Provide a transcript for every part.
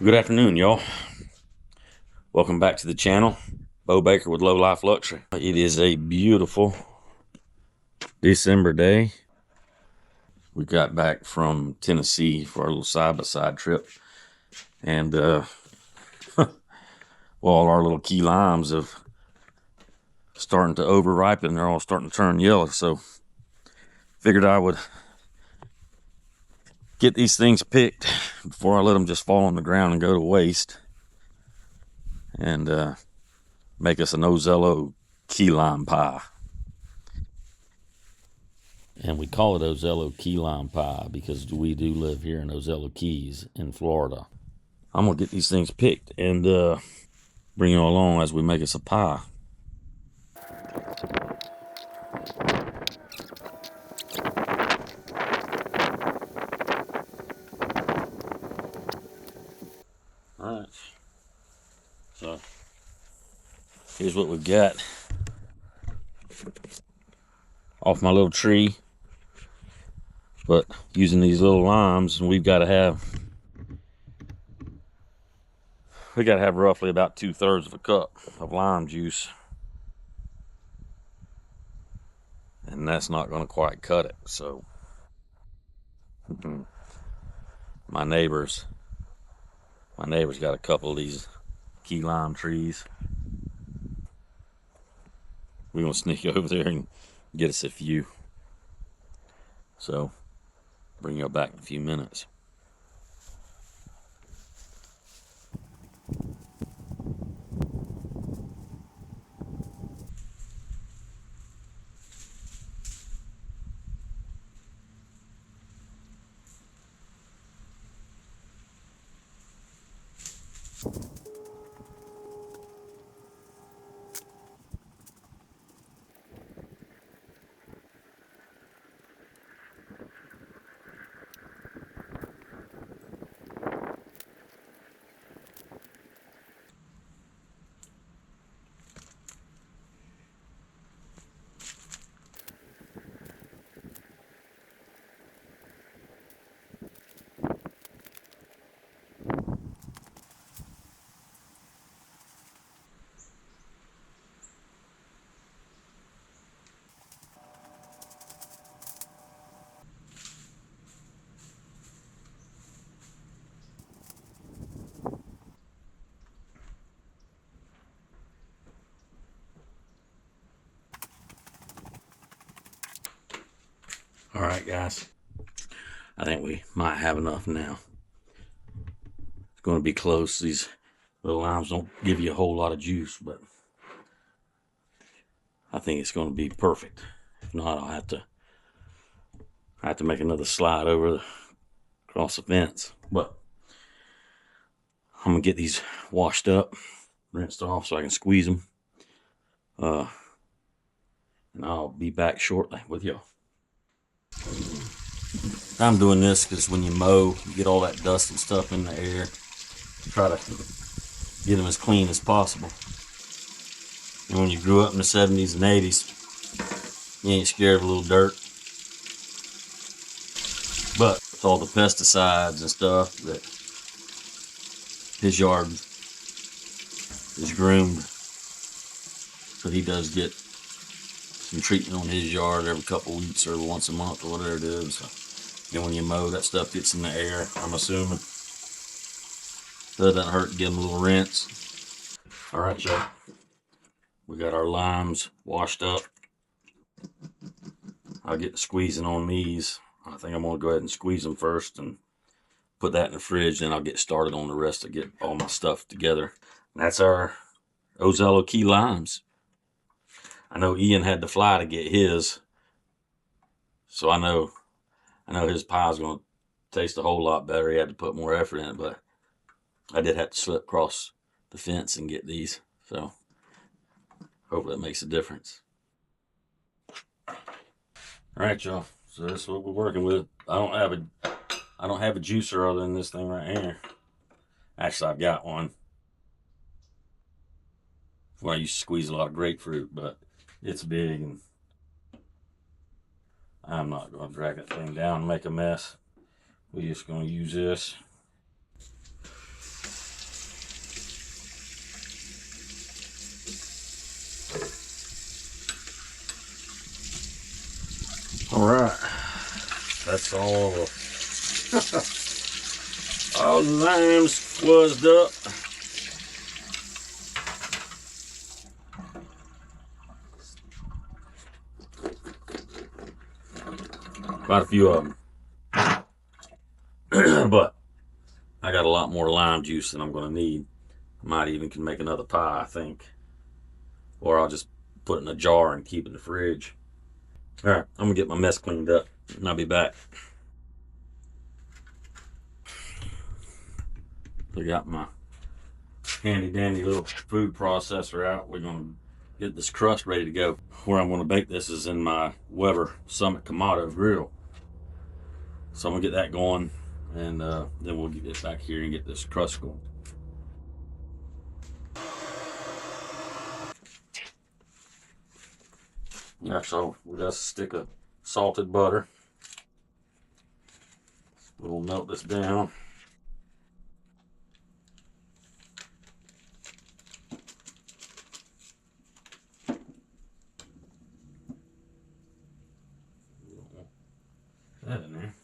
Good afternoon, y'all. Welcome back to the channel. Bo Baker with Low Life Luxury. It is a beautiful December day. We got back from Tennessee for our little side-by-side trip. And, well, our little key limes have starting to over-ripen. They're all starting to turn yellow. So, figured I would get these things picked before I let them just fall on the ground and go to waste. And, make us an Ozello Key Lime Pie. And we call it Ozello Key Lime Pie because we do live here in Ozello Keys in Florida. I'm going to get these things picked and bring you along as we make us a pie. Alright, so here's what we've got off my little tree. But using these little limes, we got to have roughly about 2/3 of a cup of lime juice. And that's not going to quite cut it. So my neighbor's got a couple of these key lime trees. We're going to sneak over there and get us a few. So bring you back in a few minutes. All right, guys. I think we might have enough now. It's going to be close. These little limes don't give you a whole lot of juice, but I think it's going to be perfect. If not, I'll have to make another slide across the fence. But I'm gonna get these washed up, rinsed off, so I can squeeze them. And I'll be back shortly with y'all. I'm doing this because when you mow, you get all that dust and stuff in the air. Try to get them as clean as possible. And when you grew up in the 70s and 80s, you ain't scared of a little dirt. But with all the pesticides and stuff, that his yard is groomed. So he does get some treatment on his yard every couple weeks or once a month or whatever it is. So, and when you mow, that stuff gets in the air, I'm assuming. So it doesn't hurt to give them a little rinse. All right, y'all. We got our limes washed up. I'll get the squeezing on these. I think I'm gonna go ahead and squeeze them first and put that in the fridge. Then I'll get started on the rest to get all my stuff together. And that's our Ozello Key Limes. I know Ian had to fly to get his, so I know his pie's gonna taste a whole lot better. He had to put more effort in it, but I did have to slip across the fence and get these, so hopefully that makes a difference. All right, y'all. So this is what we're working with. I don't have a juicer other than this thing right here. Actually, I've got one. Well, I used to squeeze a lot of grapefruit, but it's big and I'm not going to drag that thing down and make a mess. We're just going to use this. that's all the all the limes fuzzed up. Quite a few of them. But I got a lot more lime juice than I'm going to need. I might even can make another pie, I think. Or I'll just put it in a jar and keep it in the fridge. All right, I'm going to get my mess cleaned up and I'll be back. I got my handy dandy little food processor out. We're going to get this crust ready to go. Where I'm going to bake this is in my Webber Summit Kamado Grill. So I'm going to get that going, and then we'll get it back here and get this crust going. Yeah, so we got a stick of salted butter. We'll melt this down. That in there.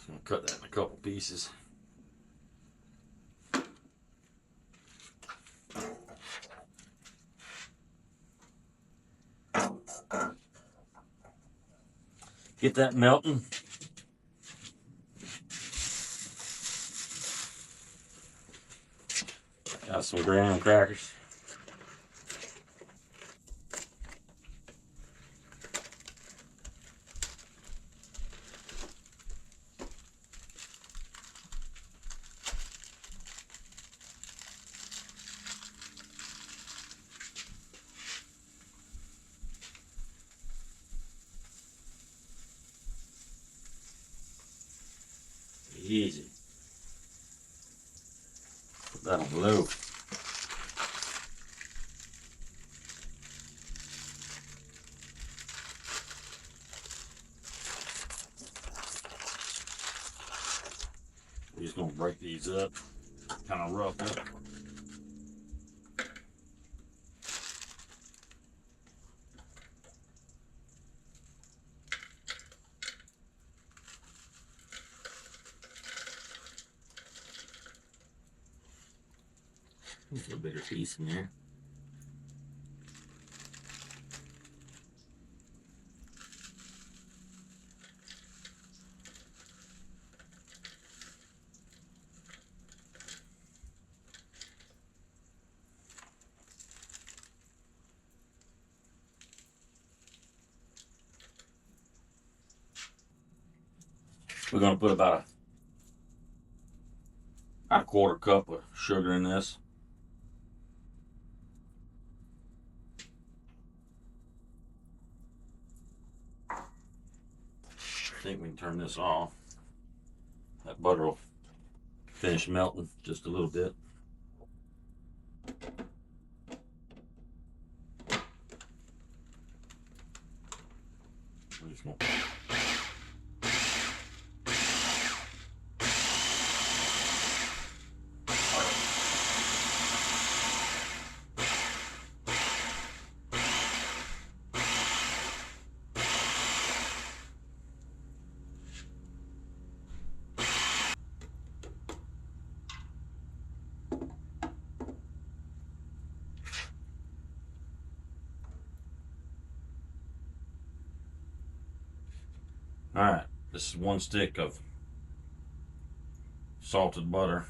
So I'll cut that in a couple pieces. Get that melting. Got some graham crackers. Easy. Put that on low. We're just gonna break these up, kind of rough up. There's a bigger piece in there. We're gonna put about a quarter cup of sugar in this. I think we can turn this off. That butter will finish melting just a little bit. We're just gonna all right, this is 1 stick of salted butter.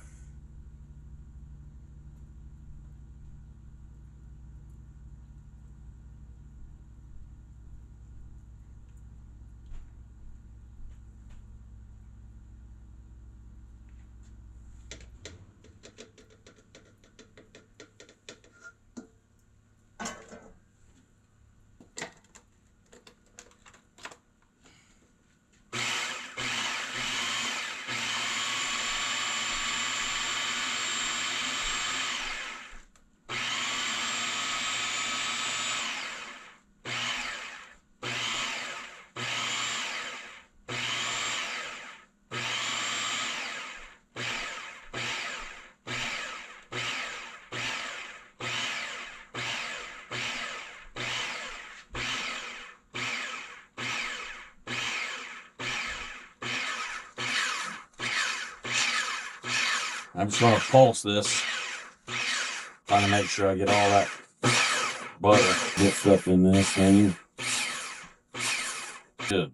I'm just gonna pulse this, trying to make sure I get all that butter mixed up in this thing. Good.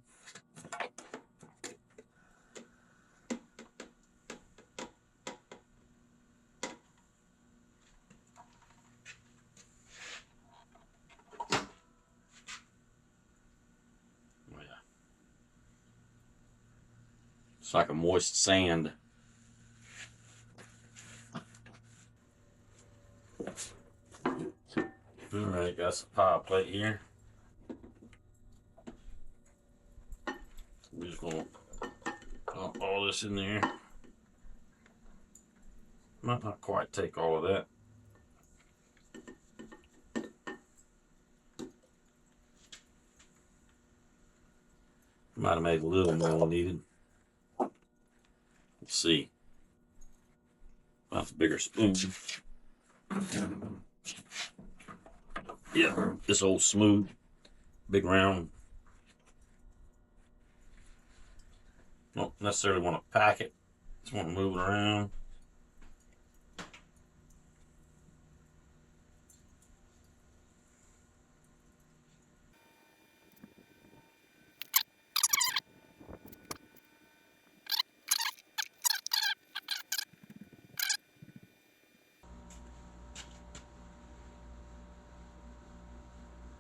It's like a moist sand. Alright, got some pie plate here. We're just gonna dump all this in there. Might not quite take all of that. Might have made a little more than needed. Let's see. That's a bigger spoon. Yeah, this old smooth, big round. Don't necessarily want to pack it. Just want to move it around.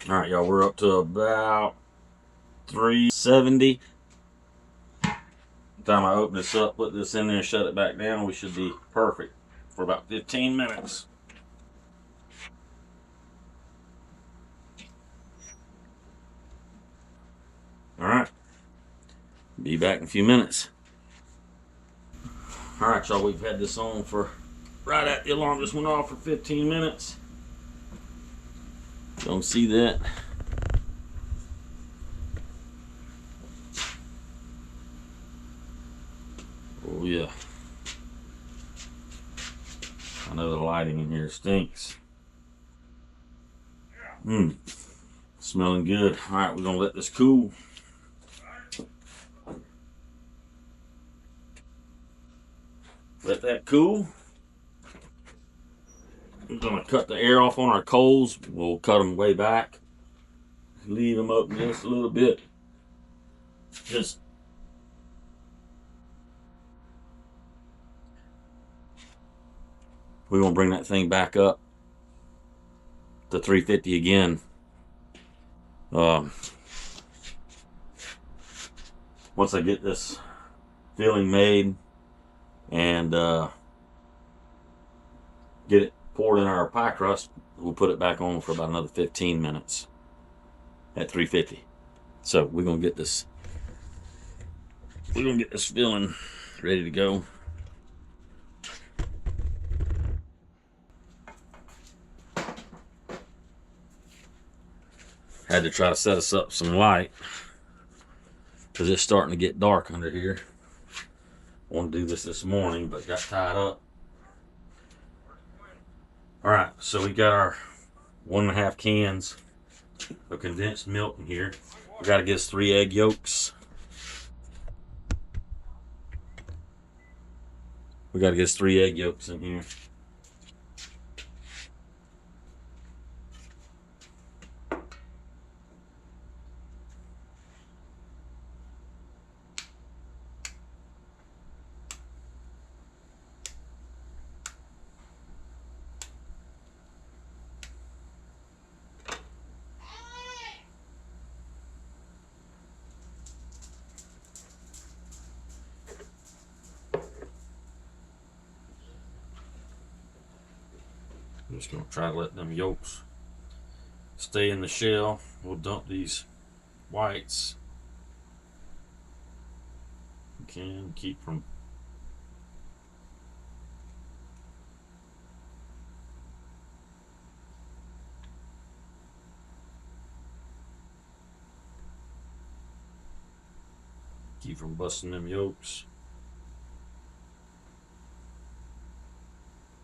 All right, y'all, we're up to about 370. By the time I open this up, put this in there, shut it back down, we should be perfect for about 15 minutes. All right, be back in a few minutes. All right, y'all, we've had this on for right at the alarm just went off for 15 minutes. Don't see that. Oh yeah. I know the lighting in here stinks. Smelling good. All right, we're gonna let this cool. Let that cool. We're gonna cut the air off on our coals. We'll cut them way back. Leave them open just a little bit. Just we're gonna bring that thing back up to 350 again. Once I get this filling made and get it poured in our pie crust, we'll put it back on for about another 15 minutes at 350. So we're gonna get this filling ready to go. Had to try to set us up some light because it's starting to get dark under here. I want to do this morning, but got tied up. All right, so we got our 1.5 cans of condensed milk in here. We got to get us 3 egg yolks. We got to get us 3 egg yolks in here. I'm just gonna try to let them yolks stay in the shell. We'll dump these whites. We can keep from busting them yolks.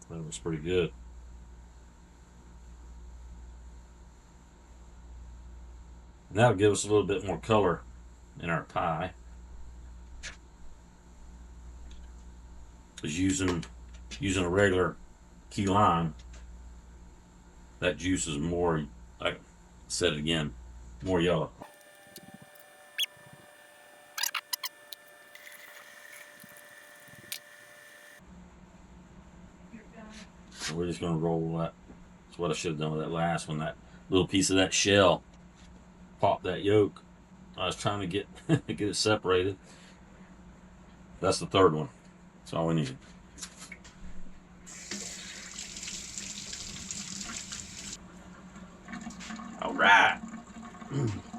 That was pretty good. And that'll give us a little bit more color in our pie. Is using using a regular key lime, that juice is more, like I said it again, more yellow. So we're just gonna roll that. That's what I should have done with that last one. That little piece of that shell, pop that yolk. I was trying to get get it separated. That's the third one. That's all we need. All right.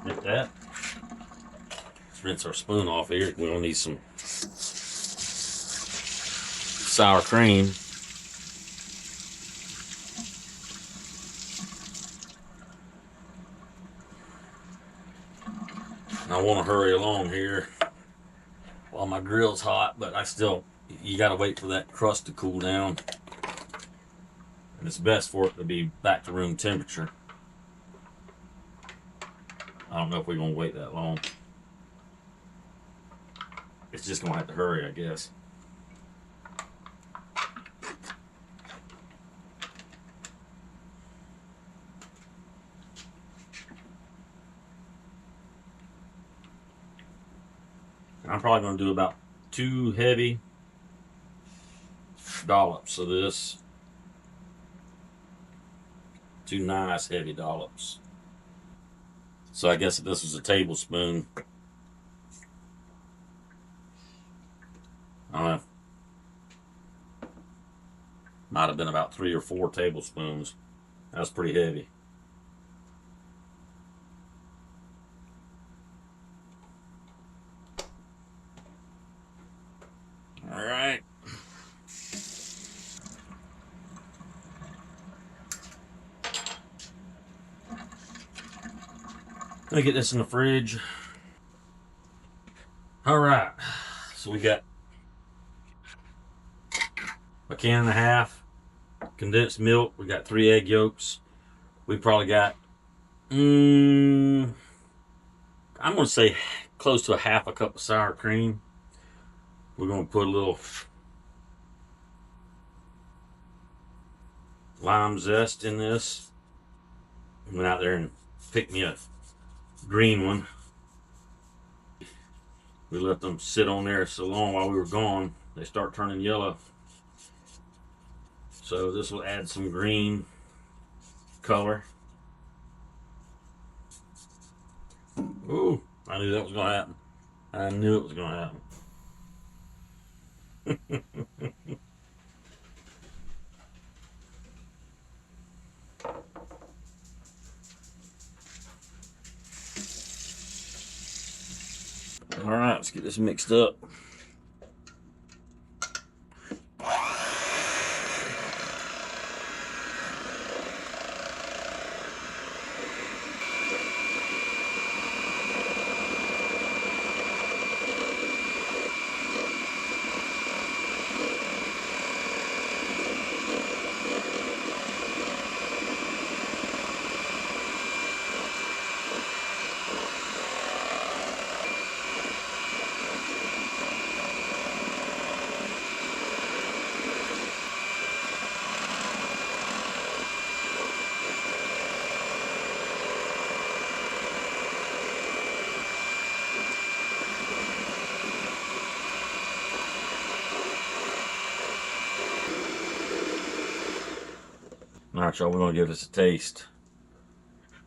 Get that. Let's rinse our spoon off here. We don't need some sour cream. And I want to hurry along here while my grill's hot, but you got to wait for that crust to cool down. And it's best for it to be back to room temperature. I don't know if we're going to wait that long. It's just going to have to hurry, I guess. I'm probably going to do about 2 heavy dollops of this. 2 nice heavy dollops. So I guess if this was a tablespoon, I don't know, might have been about 3 or 4 tablespoons. That's pretty heavy. All right. Let me get this in the fridge. All right. So we got a can and a half condensed milk. We got 3 egg yolks. We probably got, I'm going to say close to a half a cup of sour cream. We're going to put a little lime zest in this. Went out there and picked me a green one. We let them sit on there so long while we were gone. They start turning yellow. So this will add some green color. Ooh, I knew that was going to happen. I knew it was going to happen. All right, let's get this mixed up. All right, y'all, we're going to give this a taste.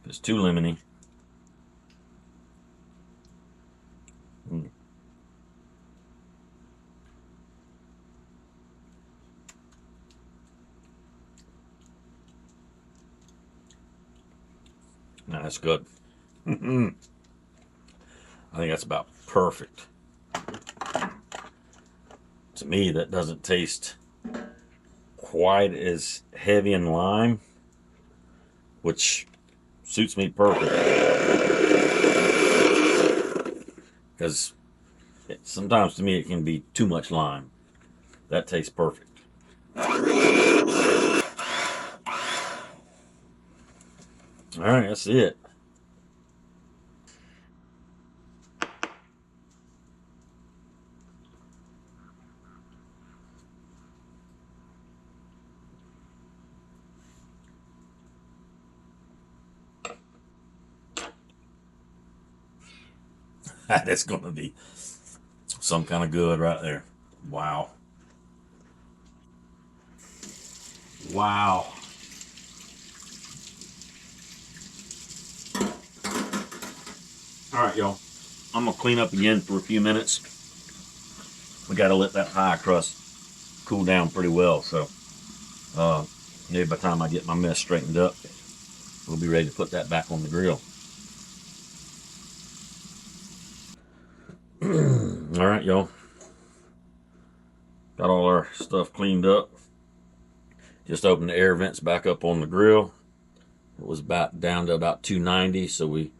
If it's too lemony. No, that's good. I think that's about perfect. To me, that doesn't taste quite as heavy in lime, which suits me perfect. Because sometimes to me it can be too much lime. That tastes perfect. All right, that's it. That's gonna be some kind of good right there. Wow. Wow. All right, y'all. I'm gonna clean up again for a few minutes. We gotta let that pie crust cool down pretty well. So maybe by the time I get my mess straightened up, we'll be ready to put that back on the grill. All right, y'all. Got all our stuff cleaned up. Just opened the air vents back up on the grill. It was about down to about 290, so we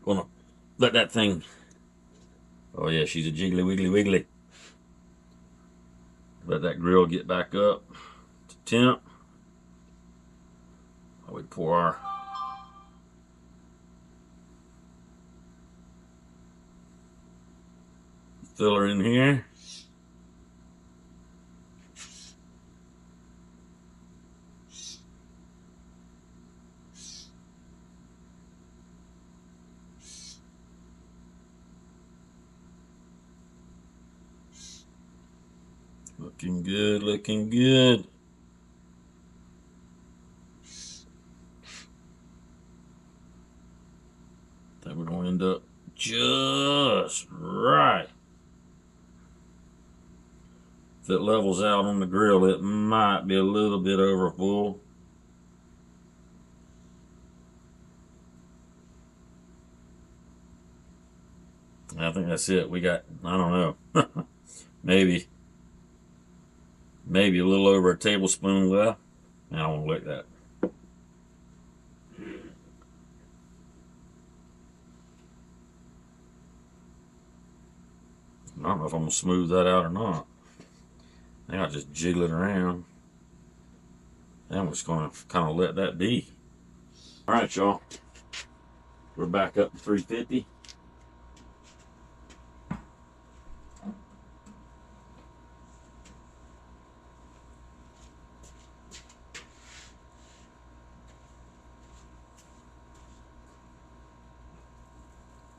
gonna let that thing. Oh yeah, she's a jiggly wiggly wiggly. Let that grill get back up to temp. We pour our filler in here. Looking good, looking good. Then we're gonna end up just right. If it levels out on the grill, it might be a little bit over full. I think that's it. We got, I don't know, maybe a little over a tablespoon left. I don't want to lick that. I don't know if I'm gonna smooth that out or not. I think I'll just jiggle it around. And I'm just gonna kind of let that be. All right, y'all. We're back up to 350.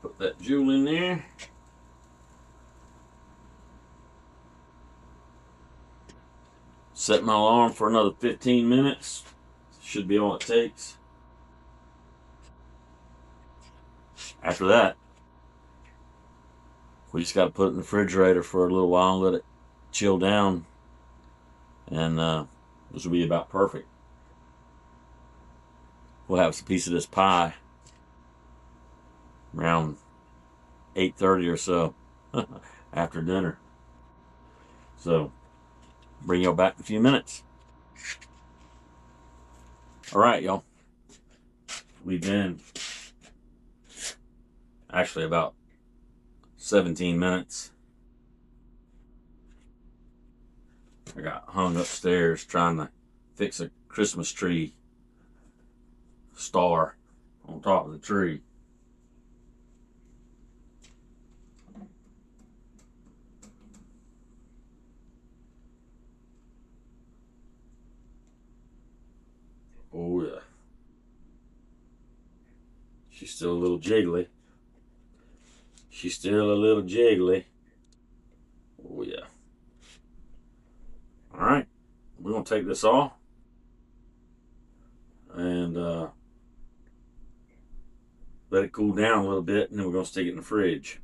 Put that jewel in there. Set my alarm for another 15 minutes. Should be all it takes. After that, we just got to put it in the refrigerator for a little while and let it chill down. And this will be about perfect. We'll have a piece of this pie around 8:30 or so after dinner. So, bring y'all back in a few minutes. All right, y'all. We've been actually about 17 minutes. I got hung upstairs trying to fix a Christmas tree star on top of the tree. Oh yeah. She's still a little jiggly. She's still a little jiggly. Oh yeah. All right. We're going to take this off. And let it cool down a little bit. And then we're going to stick it in the fridge.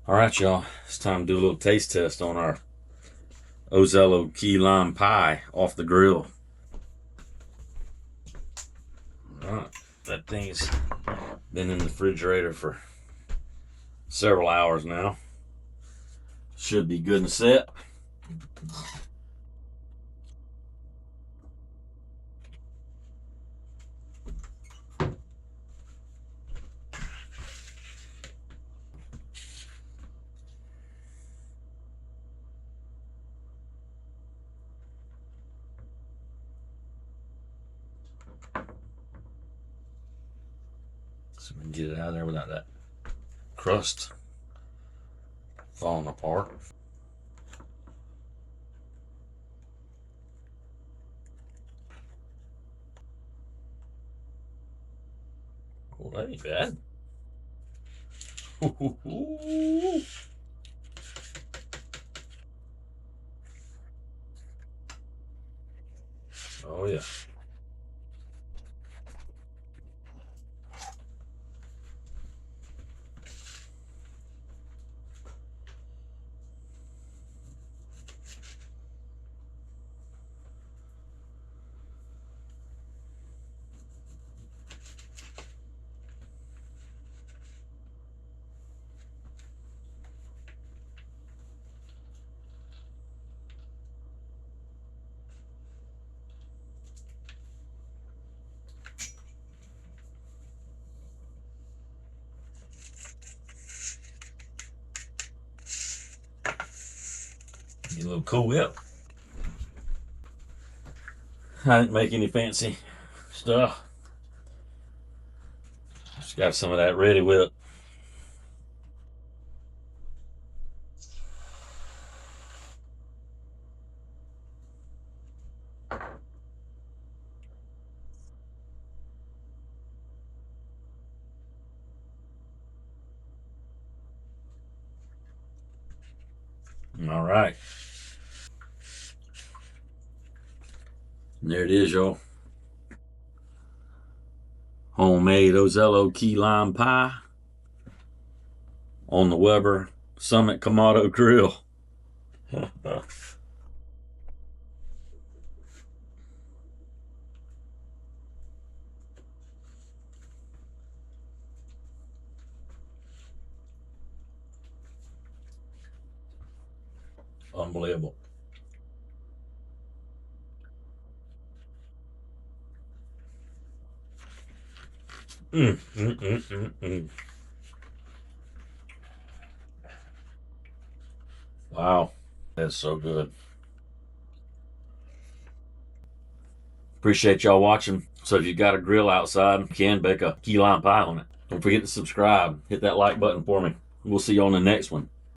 All right, y'all. It's time to do a little taste test on our Ozello Keys Lime Pie off the grill. All right. That thing's been in the refrigerator for several hours now. Should be good and set. So we can get it out of there without that crust falling apart. Well, that ain't bad. Oh, yeah. Get a little Cool Whip. I didn't make any fancy stuff. Just got some of that Ready Whip. All right. And there it is, y'all. Homemade Ozello Keys Lime Pie on the Webber Summit Kamado Grill. Unbelievable. Wow, that's so good. Appreciate y'all watching. So if you got a grill outside, you can bake a key lime pie on it. Don't forget to subscribe. Hit that like button for me. We'll see you on the next one.